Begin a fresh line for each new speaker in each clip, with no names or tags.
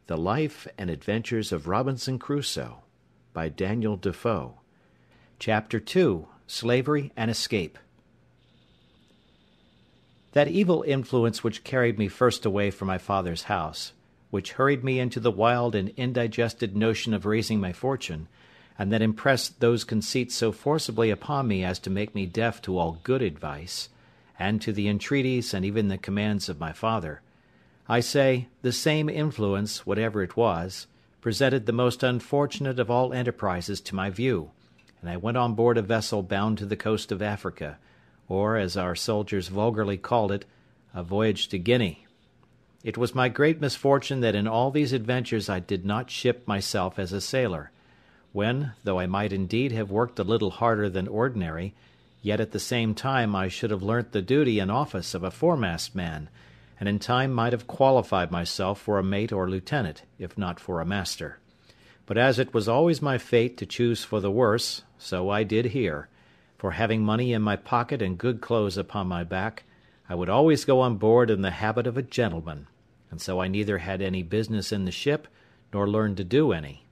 The Life and Adventures of Robinson Crusoe, by Daniel Defoe. Chapter 2. Slavery and Escape. That evil influence which carried me first away from my father's house, which hurried me into the wild and indigested notion of raising my fortune, and that impressed those conceits so forcibly upon me as to make me deaf to all good advice, and to the entreaties and even the commands of my father, I say, the same influence, whatever it was, presented the most unfortunate of all enterprises to my view, and I went on board a vessel bound to the coast of Africa, or, as our soldiers vulgarly called it, a voyage to Guinea. It was my great misfortune that in all these adventures I did not ship myself as a sailor, when, though I might indeed have worked a little harder than ordinary, yet at the same time I should have learnt the duty and office of a foremast man, and in time might have qualified myself for a mate or lieutenant, if not for a master. But as it was always my fate to choose for the worse, so I did here, for having money in my pocket and good clothes upon my back, I would always go on board in the habit of a gentleman, and so I neither had any business in the ship, nor learned to do any.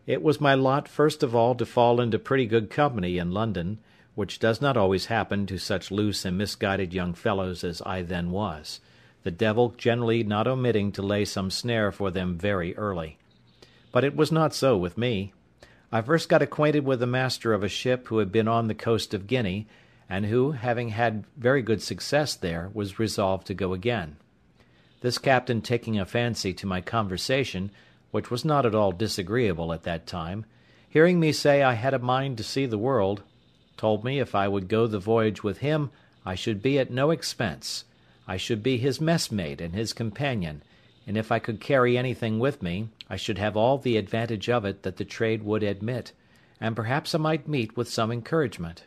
It was my lot first of all to fall into pretty good company in London, which does not always happen to such loose and misguided young fellows as I then was, the devil generally not omitting to lay some snare for them very early. But it was not so with me. I first got acquainted with the master of a ship who had been on the coast of Guinea, and who, having had very good success there, was resolved to go again. This captain taking a fancy to my conversation, which was not at all disagreeable at that time, hearing me say I had a mind to see the world, told me if I would go the voyage with him I should be at no expense. I should be his messmate and his companion, and if I could carry anything with me, I should have all the advantage of it that the trade would admit, and perhaps I might meet with some encouragement.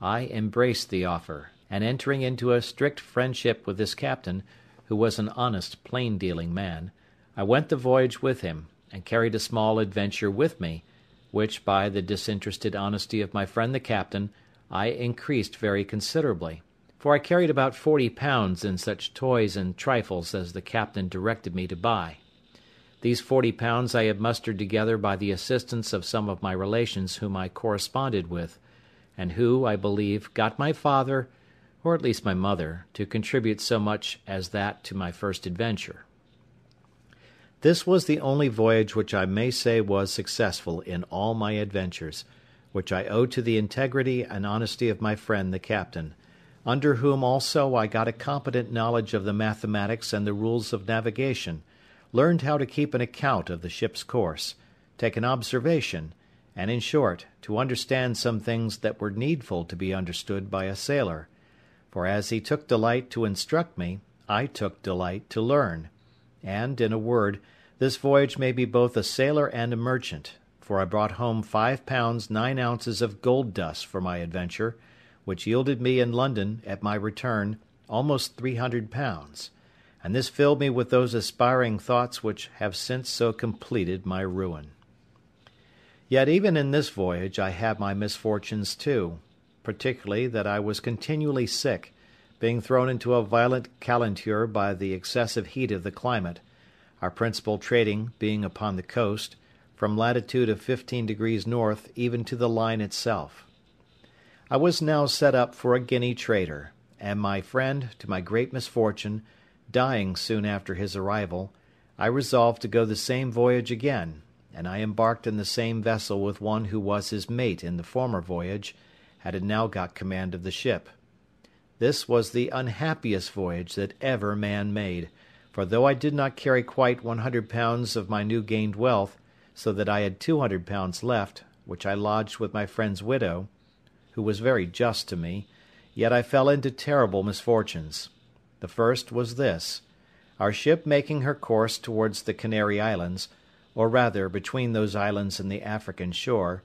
I embraced the offer, and entering into a strict friendship with this captain, who was an honest, plain-dealing man, I went the voyage with him, and carried a small adventure with me, which, by the disinterested honesty of my friend the captain, I increased very considerably, for I carried about 40 pounds in such toys and trifles as the captain directed me to buy. These 40 pounds I had mustered together by the assistance of some of my relations whom I corresponded with, and who, I believe, got my father, or at least my mother, to contribute so much as that to my first adventure. This was the only voyage which I may say was successful in all my adventures, which I owe to the integrity and honesty of my friend the captain, under whom also I got a competent knowledge of the mathematics and the rules of navigation, learned how to keep an account of the ship's course, take an observation, and, in short, to understand some things that were needful to be understood by a sailor, for as he took delight to instruct me, I took delight to learn, and, in a word, this voyage made me both a sailor and a merchant, for I brought home 5 pounds 9 ounces of gold dust for my adventure, which yielded me in London, at my return, almost 300 pounds, and this filled me with those aspiring thoughts which have since so completed my ruin. Yet even in this voyage I had my misfortunes too, particularly that I was continually sick, being thrown into a violent calenture by the excessive heat of the climate, our principal trading being upon the coast, from latitude of 15 degrees north even to the line itself. I was now set up for a Guinea trader, and my friend, to my great misfortune, dying soon after his arrival, I resolved to go the same voyage again, and I embarked in the same vessel with one who was his mate in the former voyage, had now got command of the ship. This was the unhappiest voyage that ever man made, for though I did not carry quite 100 pounds of my new gained wealth, so that I had 200 pounds left, which I lodged with my friend's widow, who was very just to me, yet I fell into terrible misfortunes. The first was this: our ship making her course towards the Canary Islands, or rather between those islands and the African shore,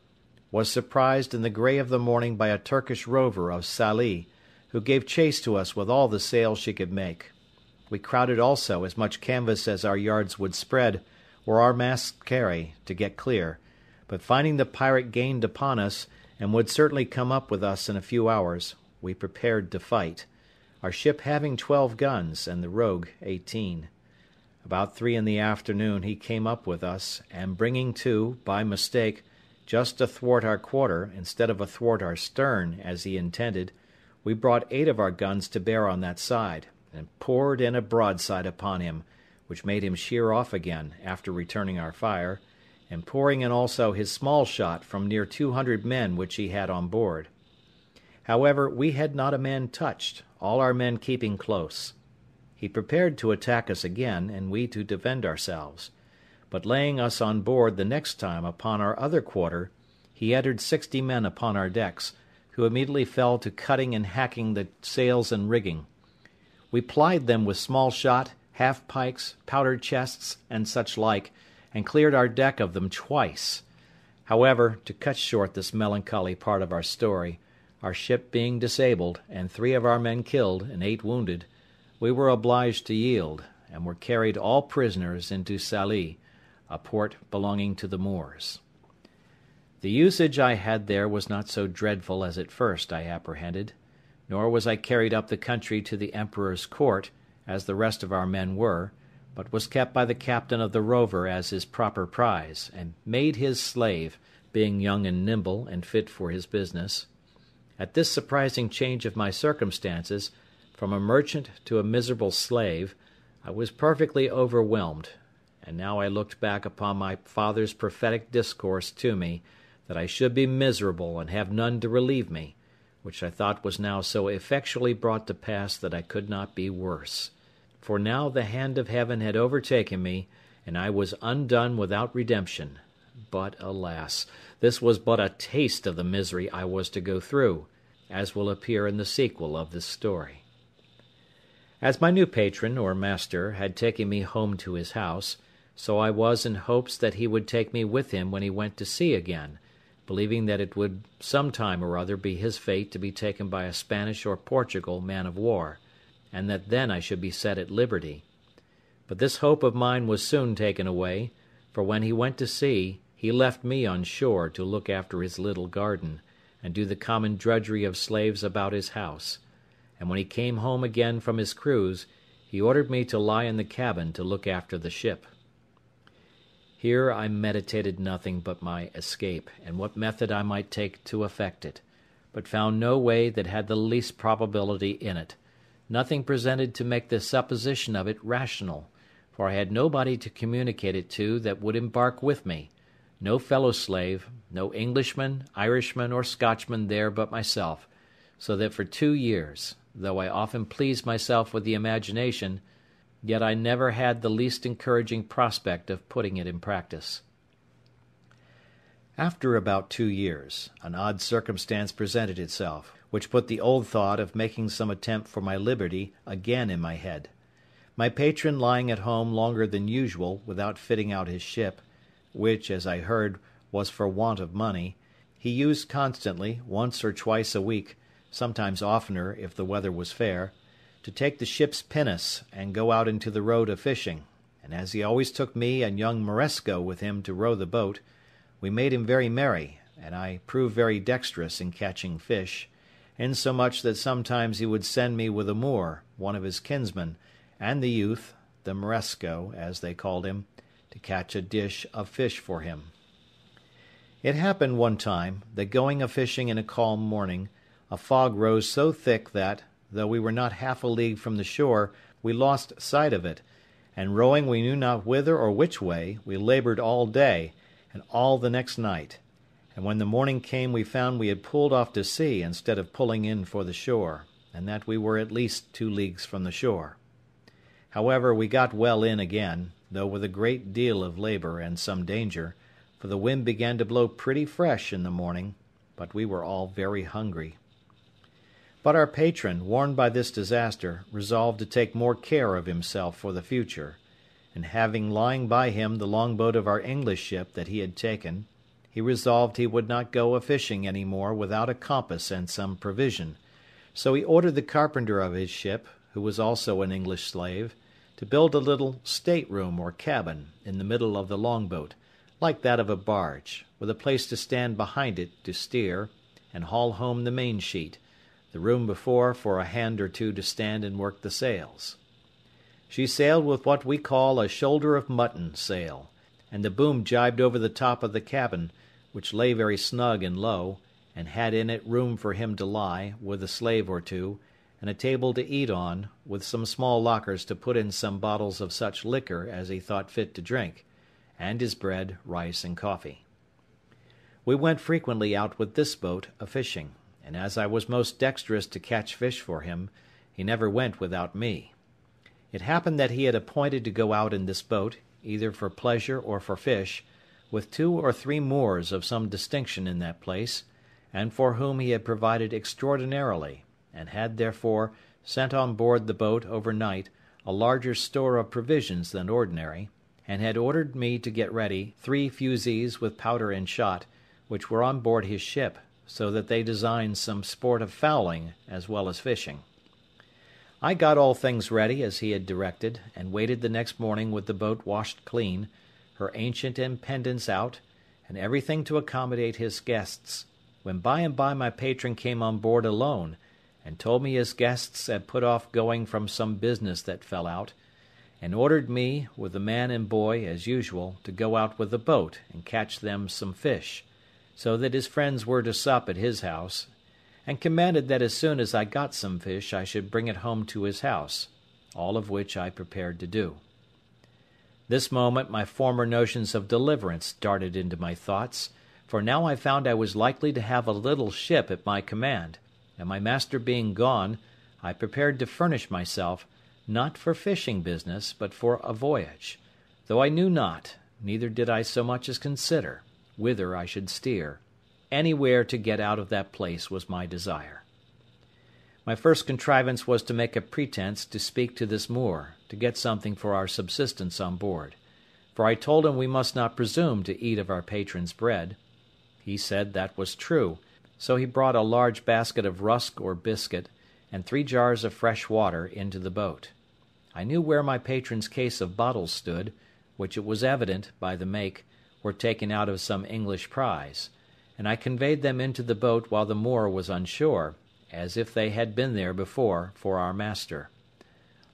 was surprised in the grey of the morning by a Turkish rover of Sallee, who gave chase to us with all the sail she could make. We crowded also as much canvas as our yards would spread, or our masts carry, to get clear, but finding the pirate gained upon us, and would certainly come up with us in a few hours, we prepared to fight, our ship having 12 guns, and the rogue 18. About 3 in the afternoon he came up with us, and bringing to, by mistake, just athwart our quarter, instead of athwart our stern, as he intended, we brought 8 of our guns to bear on that side, and poured in a broadside upon him, which made him sheer off again, after returning our fire, and pouring in also his small shot from near 200 men which he had on board. However, we had not a man touched, all our men keeping close. He prepared to attack us again, and we to defend ourselves. But laying us on board the next time upon our other quarter, he entered 60 men upon our decks, who immediately fell to cutting and hacking the sails and rigging. We plied them with small shot, half-pikes, powder chests, and such like, and cleared our deck of them twice. However, to cut short this melancholy part of our story, our ship being disabled, and 3 of our men killed and 8 wounded, we were obliged to yield, and were carried all prisoners into Sallee, a port belonging to the Moors. The usage I had there was not so dreadful as at first I apprehended, nor was I carried up the country to the Emperor's court, as the rest of our men were, but was kept by the captain of the rover as his proper prize, and made his slave, being young and nimble, and fit for his business. At this surprising change of my circumstances, from a merchant to a miserable slave, I was perfectly overwhelmed, and now I looked back upon my father's prophetic discourse to me, that I should be miserable and have none to relieve me, which I thought was now so effectually brought to pass that I could not be worse. For now the hand of heaven had overtaken me, and I was undone without redemption. But, alas, this was but a taste of the misery I was to go through, as will appear in the sequel of this story. As my new patron, or master, had taken me home to his house, so I was in hopes that he would take me with him when he went to sea again, believing that it would some time or other be his fate to be taken by a Spanish or Portugal man of war, and that then I should be set at liberty. But this hope of mine was soon taken away, for when he went to sea, he left me on shore to look after his little garden, and do the common drudgery of slaves about his house, and when he came home again from his cruise, he ordered me to lie in the cabin to look after the ship. Here I meditated nothing but my escape, and what method I might take to effect it, but found no way that had the least probability in it, nothing presented to make the supposition of it rational, for I had nobody to communicate it to that would embark with me, no fellow-slave, no Englishman, Irishman, or Scotchman there but myself, so that for 2 years, though I often pleased myself with the imagination, yet I never had the least encouraging prospect of putting it in practice. After about 2 years, an odd circumstance presented itself, which put the old thought of making some attempt for my liberty again in my head. My patron lying at home longer than usual without fitting out his ship, which, as I heard, was for want of money, he used constantly, once or twice a week, sometimes oftener if the weather was fair, to take the ship's pinnace and go out into the road a-fishing, and as he always took me and young Moresco with him to row the boat, we made him very merry, and I proved very dexterous in catching fish, insomuch that sometimes he would send me with a Moor, one of his kinsmen, and the youth, the Moresco, as they called him, to catch a dish of fish for him. It happened one time that going a-fishing in a calm morning, a fog rose so thick that, though we were not half a league from the shore, we lost sight of it, and rowing we knew not whither or which way, we laboured all day, and all the next night, and when the morning came we found we had pulled off to sea instead of pulling in for the shore, and that we were at least 2 leagues from the shore. However, we got well in again, though with a great deal of labour and some danger, for the wind began to blow pretty fresh in the morning, but we were all very hungry. But our patron, warned by this disaster, resolved to take more care of himself for the future, and having lying by him the longboat of our English ship that he had taken, he resolved he would not go a-fishing any more without a compass and some provision, so he ordered the carpenter of his ship, who was also an English slave, to build a little state-room or cabin in the middle of the longboat, like that of a barge, with a place to stand behind it to steer, and haul home the main-sheet, the room before for a hand or two to stand and work the sails. She sailed with what we call a shoulder of mutton sail, and the boom jibed over the top of the cabin, which lay very snug and low, and had in it room for him to lie, with a slave or two, and a table to eat on, with some small lockers to put in some bottles of such liquor as he thought fit to drink, and his bread, rice, and coffee. We went frequently out with this boat a-fishing, and as I was most dexterous to catch fish for him, he never went without me. It happened that he had appointed to go out in this boat, either for pleasure or for fish, with 2 or 3 Moors of some distinction in that place, and for whom he had provided extraordinarily, and had therefore sent on board the boat overnight a larger store of provisions than ordinary, and had ordered me to get ready 3 fusees with powder and shot, which were on board his ship, so that they designed some sport of fowling as well as fishing. I got all things ready as he had directed, and waited the next morning with the boat washed clean, her ancient and pendants out, and everything to accommodate his guests, when by and by my patron came on board alone, and told me his guests had put off going from some business that fell out, and ordered me, with the man and boy, as usual, to go out with the boat and catch them some fish, so that his friends were to sup at his house, and commanded that as soon as I got some fish I should bring it home to his house, all of which I prepared to do. This moment my former notions of deliverance darted into my thoughts, for now I found I was likely to have a little ship at my command, and my master being gone, I prepared to furnish myself, not for fishing business, but for a voyage, though I knew not, neither did I so much as consider, whither I should steer. Anywhere to get out of that place was my desire. My first contrivance was to make a pretence to speak to this Moor, to get something for our subsistence on board, for I told him we must not presume to eat of our patron's bread. He said that was true, so he brought a large basket of rusk or biscuit, and 3 jars of fresh water into the boat. I knew where my patron's case of bottles stood, which it was evident, by the make, were taken out of some English prize, and I conveyed them into the boat while the Moor was on shore, as if they had been there before for our master.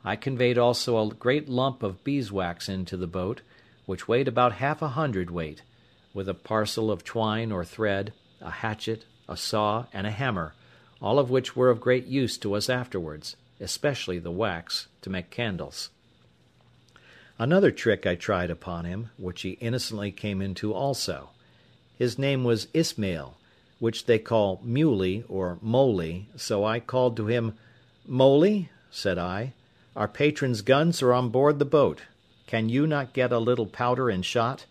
I conveyed also a great lump of beeswax into the boat, which weighed about 1/2 hundredweight, with a parcel of twine or thread, a hatchet, a saw, and a hammer, all of which were of great use to us afterwards, especially the wax, to make candles. Another trick I tried upon him, which he innocently came into also. His name was Ismail, which they call Muley or Moly, so I called to him, "Moly," said I, "our patron's guns are on board the boat. Can you not get a little powder and shot?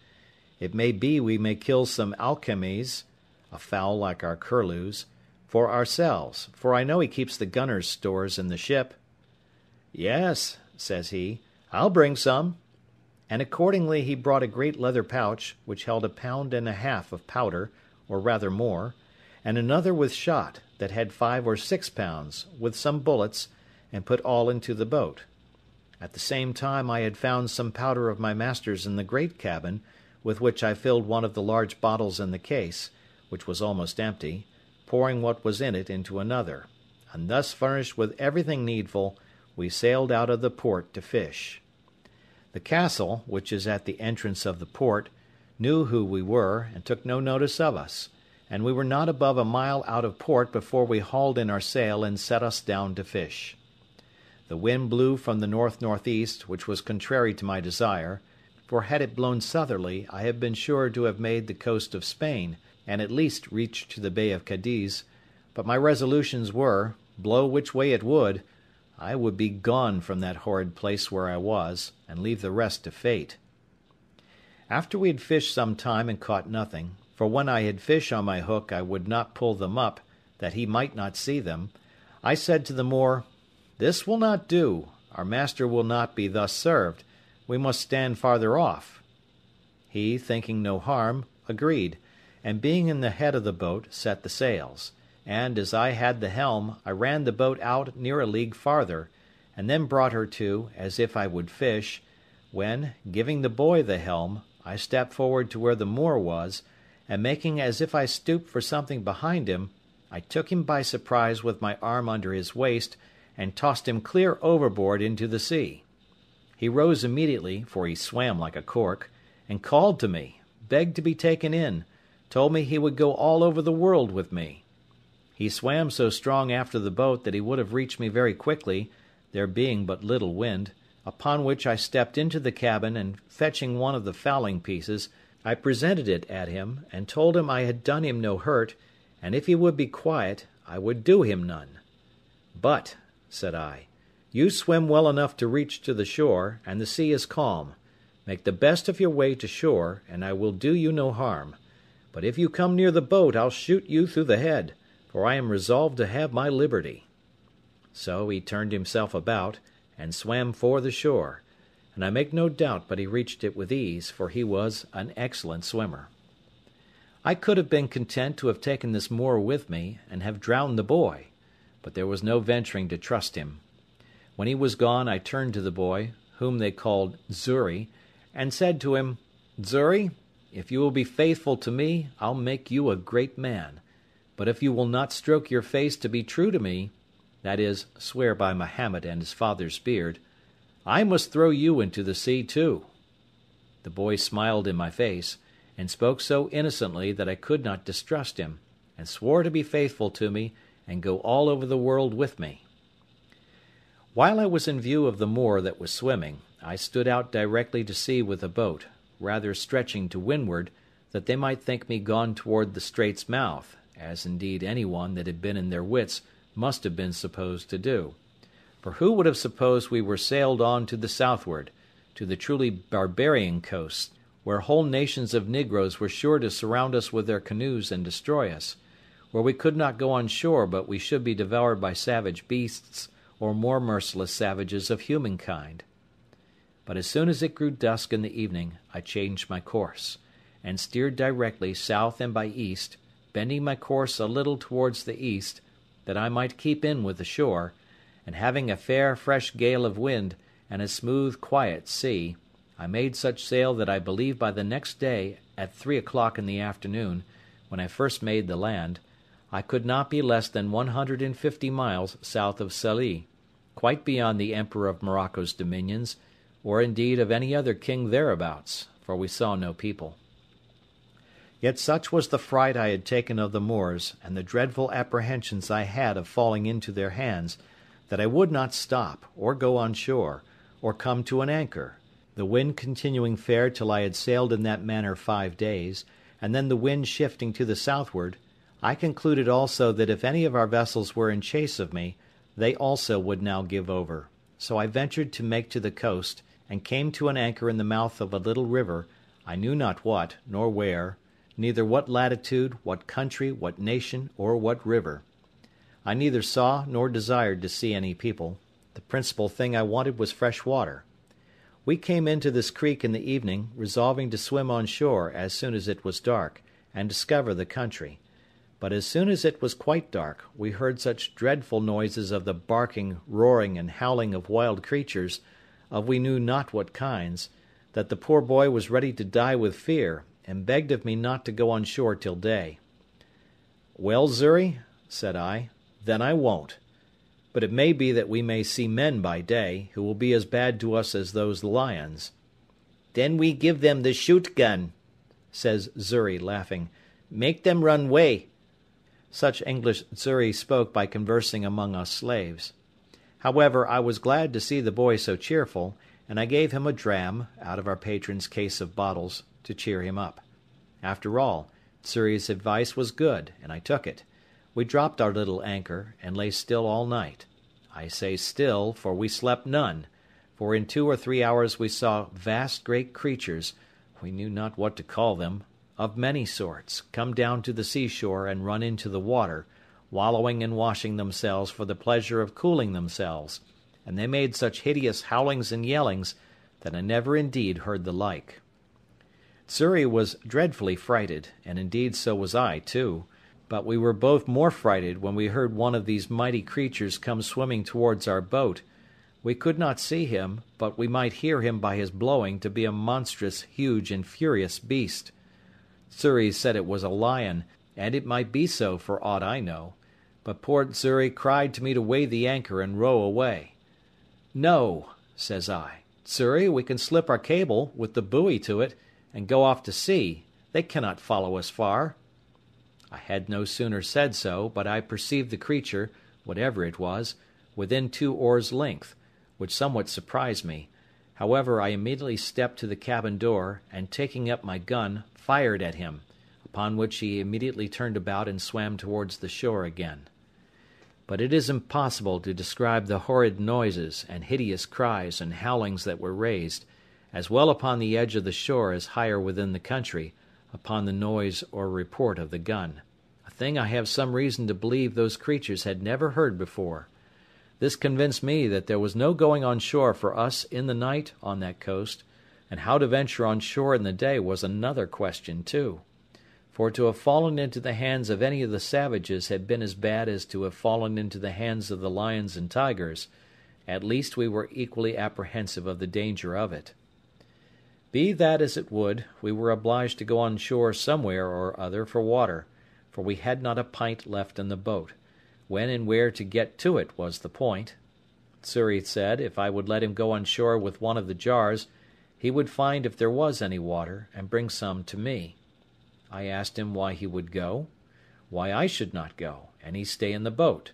It may be we may kill some alcamies, a fowl like our curlews, for ourselves, for I know he keeps the gunner's stores in the ship." "Yes," says he, "I'll bring some." And accordingly he brought a great leather pouch, which held 1.5 pounds of powder, or rather more, and another with shot, that had 5 or 6 pounds, with some bullets, and put all into the boat. At the same time I had found some powder of my master's in the great cabin, with which I filled one of the large bottles in the case, which was almost empty, pouring what was in it into another, and thus furnished with everything needful, we sailed out of the port to fish. The castle, which is at the entrance of the port, knew who we were, and took no notice of us, and we were not above a mile out of port before we hauled in our sail and set us down to fish. The wind blew from the north-northeast, which was contrary to my desire, for had it blown southerly I had been sure to have made the coast of Spain, and at least reached to the Bay of Cadiz, but my resolutions were, blow which way it would, I would be gone from that horrid place where I was, and leave the rest to fate. After we had fished some time and caught nothing, for when I had fish on my hook I would not pull them up, that he might not see them, I said to the Moor, "This will not do, our master will not be thus served, we must stand farther off." He, thinking no harm, agreed, and being in the head of the boat, set the sails, and, as I had the helm, I ran the boat out near a league farther, and then brought her to, as if I would fish, when, giving the boy the helm, I stepped forward to where the Moor was, and making as if I stooped for something behind him, I took him by surprise with my arm under his waist, and tossed him clear overboard into the sea. He rose immediately, for he swam like a cork, and called to me, begged to be taken in, told me he would go all over the world with me. He swam so strong after the boat that he would have reached me very quickly, there being but little wind, upon which I stepped into the cabin, and fetching one of the fowling pieces, I presented it at him, and told him I had done him no hurt, and if he would be quiet, I would do him none. But, said I, you swim well enough to reach to the shore, and the sea is calm. Make the best of your way to shore, and I will do you no harm. But if you come near the boat, I'll shoot you through the head, for I am resolved to have my liberty. So he turned himself about, and swam for the shore, and I make no doubt but he reached it with ease, for he was an excellent swimmer. I could have been content to have taken this Moor with me, and have drowned the boy, but there was no venturing to trust him. When he was gone, I turned to the boy, whom they called Xury, and said to him, Xury, if you will be faithful to me, I'll make you a great man. But if you will not stroke your face to be true to me, that is, swear by Mahomet and his father's beard, I must throw you into the sea too. The boy smiled in my face, and spoke so innocently that I could not distrust him, and swore to be faithful to me, and go all over the world with me. While I was in view of the Moor that was swimming, I stood out directly to sea with the boat, rather stretching to windward, that they might think me gone toward the strait's mouth, as indeed any one that had been in their wits must have been supposed to do. For who would have supposed we were sailed on to the southward, to the truly barbarian coast, where whole nations of negroes were sure to surround us with their canoes and destroy us, where we could not go on shore but we should be devoured by savage beasts, or more merciless savages of humankind? But as soon as it grew dusk in the evening, I changed my course, and steered directly south and by east, bending my course a little towards the east, that I might keep in with the shore, and having a fair fresh gale of wind, and a smooth quiet sea, I made such sail that I believe by the next day, at 3 o'clock in the afternoon, when I first made the land, I could not be less than 150 miles south of Sallee, quite beyond the Emperor of Morocco's dominions, or indeed of any other king thereabouts, for we saw no people. Yet such was the fright I had taken of the Moors, and the dreadful apprehensions I had of falling into their hands, that I would not stop, or go on shore, or come to an anchor, the wind continuing fair till I had sailed in that manner 5 days, and then the wind shifting to the southward. I concluded also that if any of our vessels were in chase of me, they also would now give over. So I ventured to make to the coast, and came to an anchor in the mouth of a little river, I knew not what, nor where, neither what latitude, what country, what nation, or what river. I neither saw nor desired to see any people. The principal thing I wanted was fresh water. We came into this creek in the evening, resolving to swim on shore as soon as it was dark, and discover the country. But as soon as it was quite dark, we heard such dreadful noises of the barking, roaring, and howling of wild creatures, of we knew not what kinds, that the poor boy was ready to die with fear, and begged of me not to go on shore till day. Well, Xury, said I, then I won't. But it may be that we may see men by day, who will be as bad to us as those lions. Then we give them the shoot-gun, says Xury, laughing. Make them run way. Such English Xury spoke by conversing among us slaves. However, I was glad to see the boy so cheerful, and I gave him a dram, out of our patron's case of bottles, to cheer him up. After all, Xury's advice was good, and I took it. We dropped our little anchor, and lay still all night. I say still, for we slept none, for in 2 or 3 hours we saw vast great creatures, we knew not what to call them, of many sorts, come down to the seashore and run into the water, wallowing and washing themselves for the pleasure of cooling themselves, and they made such hideous howlings and yellings that I never indeed heard the like. Xury was dreadfully frighted, and indeed so was I too, but we were both more frighted when we heard one of these mighty creatures come swimming towards our boat. We could not see him, but we might hear him by his blowing to be a monstrous, huge, and furious beast. Xury said it was a lion, and it might be so for aught I know, but poor Xury cried to me to weigh the anchor and row away. No, says I, Xury, we can slip our cable, with the buoy to it, and go off to sea. They cannot follow us far." I had no sooner said so, but I perceived the creature, whatever it was, within 2 oars' length, which somewhat surprised me. However, I immediately stepped to the cabin door, and taking up my gun, fired at him, upon which he immediately turned about and swam towards the shore again. But it is impossible to describe the horrid noises and hideous cries and howlings that were raised, as well upon the edge of the shore as higher within the country, upon the noise or report of the gun, a thing I have some reason to believe those creatures had never heard before. This convinced me that there was no going on shore for us in the night on that coast, and how to venture on shore in the day was another question too. For to have fallen into the hands of any of the savages had been as bad as to have fallen into the hands of the lions and tigers. At least we were equally apprehensive of the danger of it. Be that as it would, we were obliged to go on shore somewhere or other for water, for we had not a pint left in the boat. When and where to get to it was the point. Xury said if I would let him go on shore with one of the jars, he would find if there was any water, and bring some to me. I asked him why he would go, why I should not go, and he stay in the boat.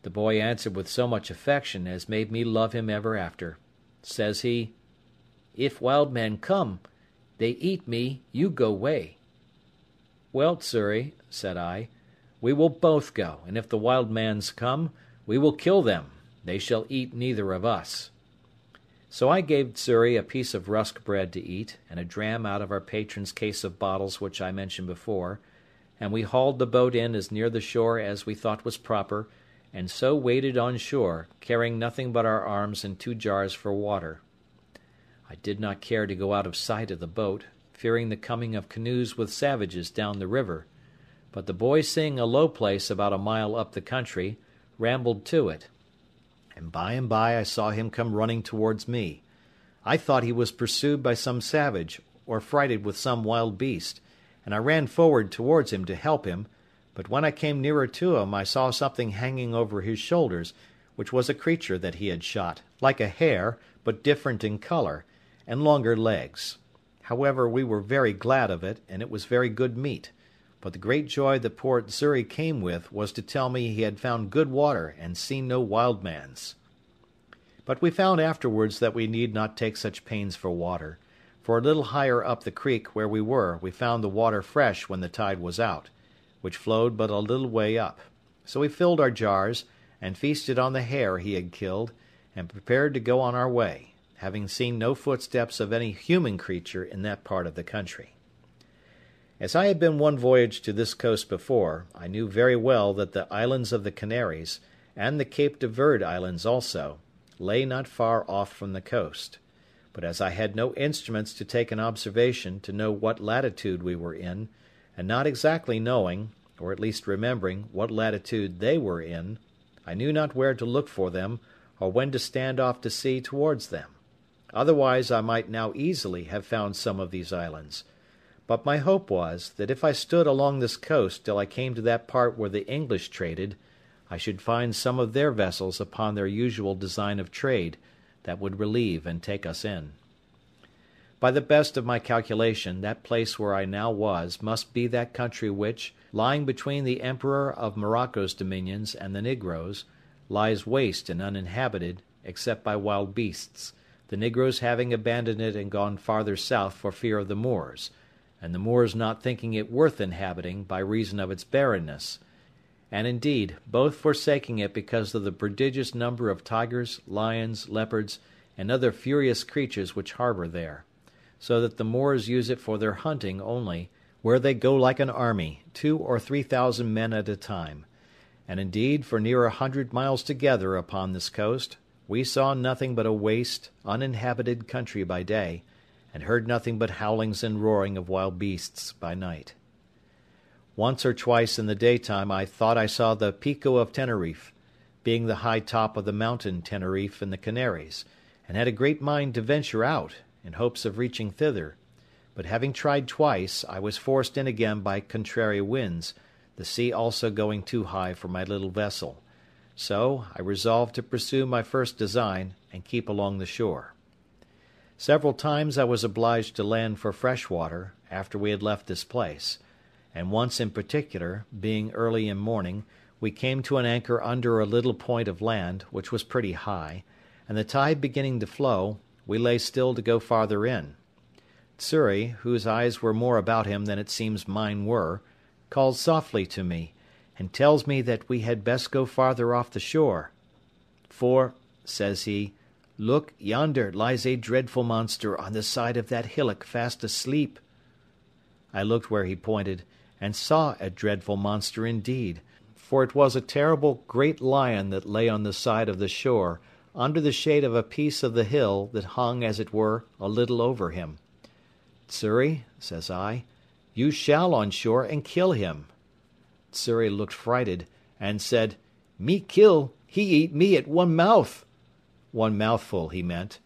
The boy answered with so much affection as made me love him ever after. Says he, "If wild men come, they eat me, you go way." "Well, Xury," said I, "we will both go, and if the wild mans come, we will kill them. They shall eat neither of us." So I gave Xury a piece of rusk bread to eat, and a dram out of our patron's case of bottles which I mentioned before, and we hauled the boat in as near the shore as we thought was proper, and so waded on shore, carrying nothing but our arms and 2 jars for water. I did not care to go out of sight of the boat, fearing the coming of canoes with savages down the river, but the boy seeing a low place about a mile up the country, rambled to it, and by I saw him come running towards me. I thought he was pursued by some savage, or frighted with some wild beast, and I ran forward towards him to help him, but when I came nearer to him I saw something hanging over his shoulders, which was a creature that he had shot, like a hare, but different in colour, and longer legs. However, we were very glad of it, and it was very good meat, but the great joy that poor Xury came with was to tell me he had found good water and seen no wild mans. But we found afterwards that we need not take such pains for water, for a little higher up the creek where we were we found the water fresh when the tide was out, which flowed but a little way up. So we filled our jars, and feasted on the hare he had killed, and prepared to go on our way, having seen no footsteps of any human creature in that part of the country. As I had been one voyage to this coast before, I knew very well that the islands of the Canaries, and the Cape de Verde islands also, lay not far off from the coast; but as I had no instruments to take an observation to know what latitude we were in, and not exactly knowing, or at least remembering, what latitude they were in, I knew not where to look for them, or when to stand off to sea towards them. Otherwise I might now easily have found some of these islands. But my hope was, that if I stood along this coast till I came to that part where the English traded, I should find some of their vessels upon their usual design of trade, that would relieve and take us in. By the best of my calculation, that place where I now was must be that country which, lying between the Emperor of Morocco's dominions and the Negroes, lies waste and uninhabited, except by wild beasts, the Negroes having abandoned it and gone farther south for fear of the Moors, and the Moors not thinking it worth inhabiting by reason of its barrenness, and indeed both forsaking it because of the prodigious number of tigers, lions, leopards, and other furious creatures which harbour there, so that the Moors use it for their hunting only, where they go like an army, 2,000 or 3,000 men at a time; and indeed for near 100 miles together upon this coast we saw nothing but a waste, uninhabited country by day, and heard nothing but howlings and roaring of wild beasts by night. Once or twice in the daytime I thought I saw the Pico of Teneriffe, being the high top of the mountain Teneriffe in the Canaries, and had a great mind to venture out, in hopes of reaching thither; but having tried twice, I was forced in again by contrary winds, the sea also going too high for my little vessel; so I resolved to pursue my first design, and keep along the shore. Several times I was obliged to land for fresh water after we had left this place, and once in particular, being early in morning, we came to an anchor under a little point of land, which was pretty high, and the tide beginning to flow, we lay still to go farther in. Xury, whose eyes were more about him than it seems mine were, calls softly to me, and tells me that we had best go farther off the shore. For, says he, look, yonder lies a dreadful monster on the side of that hillock fast asleep. I looked where he pointed, and saw a dreadful monster indeed, for it was a terrible great lion that lay on the side of the shore, under the shade of a piece of the hill that hung, as it were, a little over him. Xury, says I, you shall on shore and kill him. Xury looked frighted, and said, me kill, he eat me at one mouth. One mouthful he meant.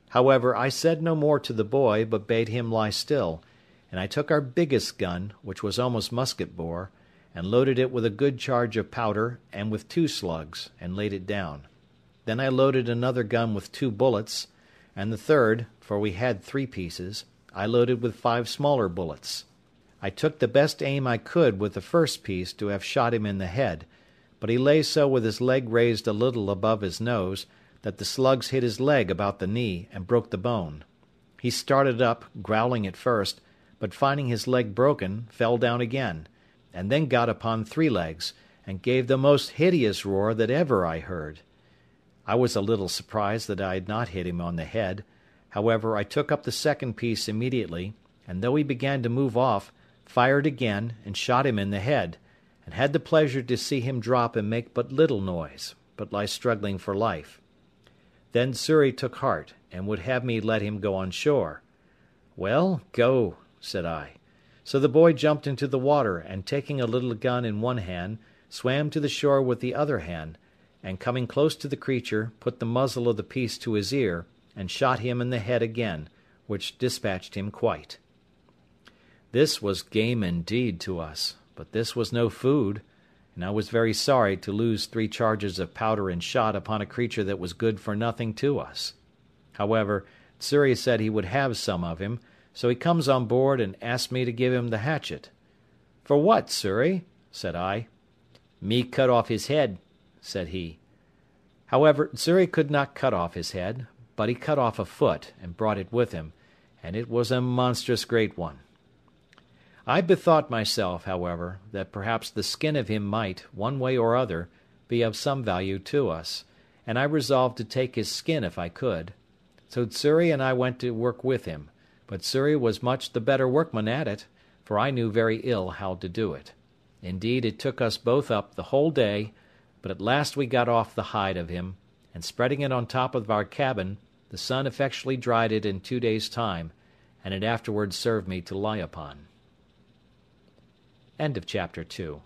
However, I said no more to the boy, but bade him lie still, and I took our biggest gun, which was almost musket bore, and loaded it with a good charge of powder and with 2 slugs, and laid it down. Then I loaded another gun with 2 bullets, and the third, for we had 3 pieces, I loaded with 5 smaller bullets. I took the best aim I could with the first piece to have shot him in the head, but he lay so with his leg raised a little above his nose, that the slugs hit his leg about the knee and broke the bone. He started up, growling at first, but finding his leg broken, fell down again, and then got upon 3 legs, and gave the most hideous roar that ever I heard. I was a little surprised that I had not hit him on the head. However, I took up the second piece immediately, and though he began to move off, fired again, and shot him in the head, and had the pleasure to see him drop and make but little noise, but lie struggling for life. Then Xury took heart, and would have me let him go on shore. Well, go, said I. So the boy jumped into the water, and taking a little gun in one hand, swam to the shore with the other hand, and coming close to the creature, put the muzzle of the piece to his ear, and shot him in the head again, which dispatched him quite. This was game indeed to us, but this was no food, and I was very sorry to lose 3 charges of powder and shot upon a creature that was good for nothing to us. However, Xury said he would have some of him, so he comes on board and asked me to give him the hatchet. For what, Xury? Said I. Me cut off his head, said he. However, Xury could not cut off his head, but he cut off a foot and brought it with him, and it was a monstrous great one. I bethought myself, however, that perhaps the skin of him might, one way or other, be of some value to us, and I resolved to take his skin if I could. So Xury and I went to work with him, but Xury was much the better workman at it, for I knew very ill how to do it. Indeed, it took us both up the whole day, but at last we got off the hide of him, and spreading it on top of our cabin, the sun effectually dried it in 2 days' time, and it afterwards served me to lie upon. End of chapter 2.